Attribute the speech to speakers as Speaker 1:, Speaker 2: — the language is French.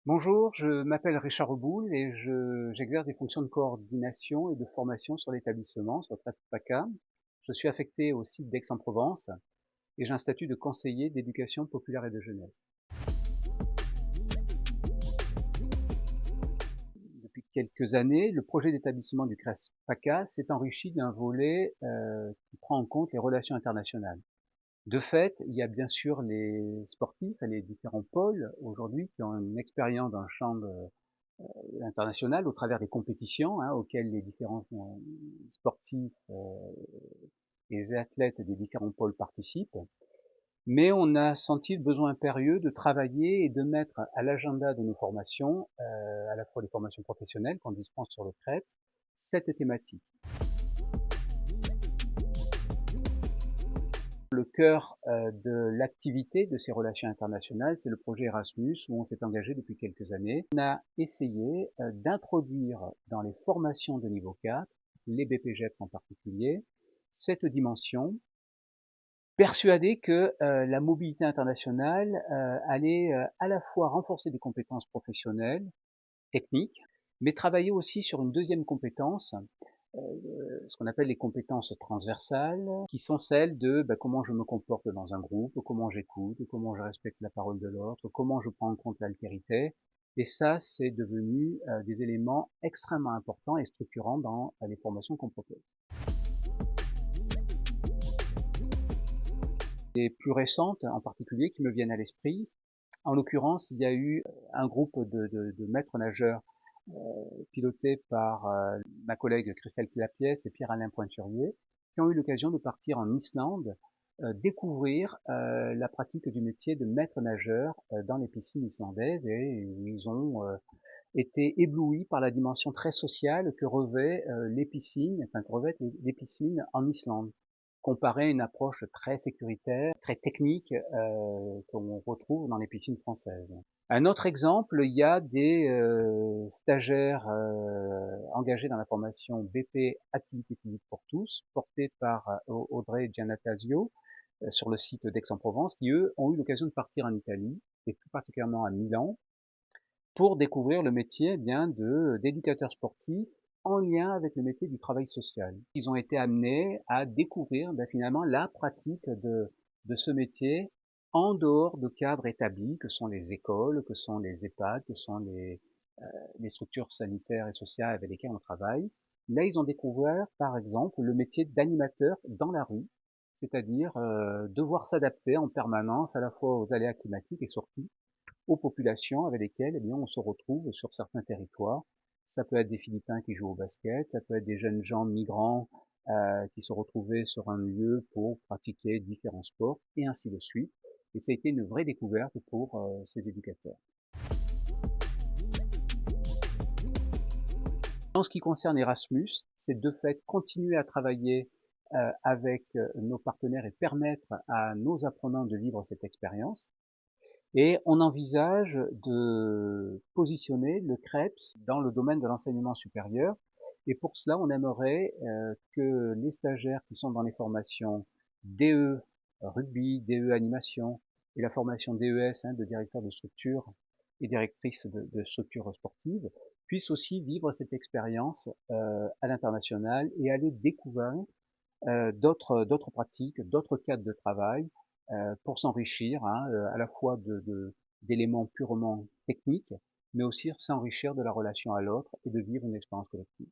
Speaker 1: Bonjour, je m'appelle Richard Reboul et j'exerce des fonctions de coordination et de formation sur l'établissement, sur le PACA. Je suis affecté au site d'Aix-en-Provence et j'ai un statut de conseiller d'éducation populaire et de jeunesse. Depuis quelques années, le projet d'établissement du CRES PACA s'est enrichi d'un volet qui prend en compte les relations internationales. De fait, il y a bien sûr les sportifs et les différents pôles aujourd'hui qui ont une expérience dans le champ international au travers des compétitions auxquelles les différents sportifs et les athlètes des différents pôles participent. Mais on a senti le besoin impérieux de travailler et de mettre à l'agenda de nos formations, à la fois les formations professionnelles qu'on dispense sur le CRET, cette thématique. Le cœur de l'activité de ces relations internationales, c'est le projet Erasmus, où on s'est engagé depuis quelques années. On a essayé d'introduire dans les formations de niveau 4, les BPGEPS en particulier, cette dimension, persuadé que la mobilité internationale allait à la fois renforcer des compétences professionnelles, techniques, mais travailler aussi sur une deuxième compétence, ce qu'on appelle les compétences transversales, qui sont celles de comment je me comporte dans un groupe, comment j'écoute, comment je respecte la parole de l'autre, comment je prends en compte l'altérité. Et ça, c'est devenu des éléments extrêmement importants et structurants dans les formations qu'on propose. Les plus récentes, en particulier, qui me viennent à l'esprit, en l'occurrence, il y a eu un groupe de maîtres nageurs piloté par ma collègue Christelle Clapiès et Pierre-Alain Pointurier, qui ont eu l'occasion de partir en Islande, découvrir la pratique du métier de maître nageur dans les piscines islandaises, et ils ont été éblouis par la dimension très sociale que revêtent les piscines, enfin que revêtent les piscines en Islande, comparé à une approche très sécuritaire, très technique qu'on retrouve dans les piscines françaises. Un autre exemple, il y a des stagiaires engagés dans la formation BP Activité physique pour tous, portée par Audrey Giannatasio sur le site d'Aix-en-Provence, qui eux ont eu l'occasion de partir en Italie, et plus particulièrement à Milan, pour découvrir le métier bien d'éducateur sportif en lien avec le métier du travail social. Ils ont été amenés à découvrir finalement la pratique de ce métier en dehors de cadres établis que sont les écoles, que sont les EHPAD, que sont les structures sanitaires et sociales avec lesquelles on travaille. Là, ils ont découvert, par exemple, le métier d'animateur dans la rue, c'est-à-dire devoir s'adapter en permanence à la fois aux aléas climatiques et surtout aux populations avec lesquelles on se retrouve sur certains territoires. Ça peut être des Philippins qui jouent au basket, ça peut être des jeunes gens migrants qui se retrouvaient sur un lieu pour pratiquer différents sports, et ainsi de suite. Et ça a été une vraie découverte pour ces éducateurs. En ce qui concerne Erasmus, c'est de fait continuer à travailler avec nos partenaires et permettre à nos apprenants de vivre cette expérience. Et on envisage de positionner le CREPS dans le domaine de l'enseignement supérieur. Et pour cela, on aimerait que les stagiaires qui sont dans les formations DE rugby, DE animation et la formation DES de directeur de structure et directrice de structure sportive puissent aussi vivre cette expérience à l'international et aller découvrir d'autres pratiques, d'autres cadres de travail pour s'enrichir à la fois d'éléments purement techniques, mais aussi s'enrichir de la relation à l'autre et de vivre une expérience collective.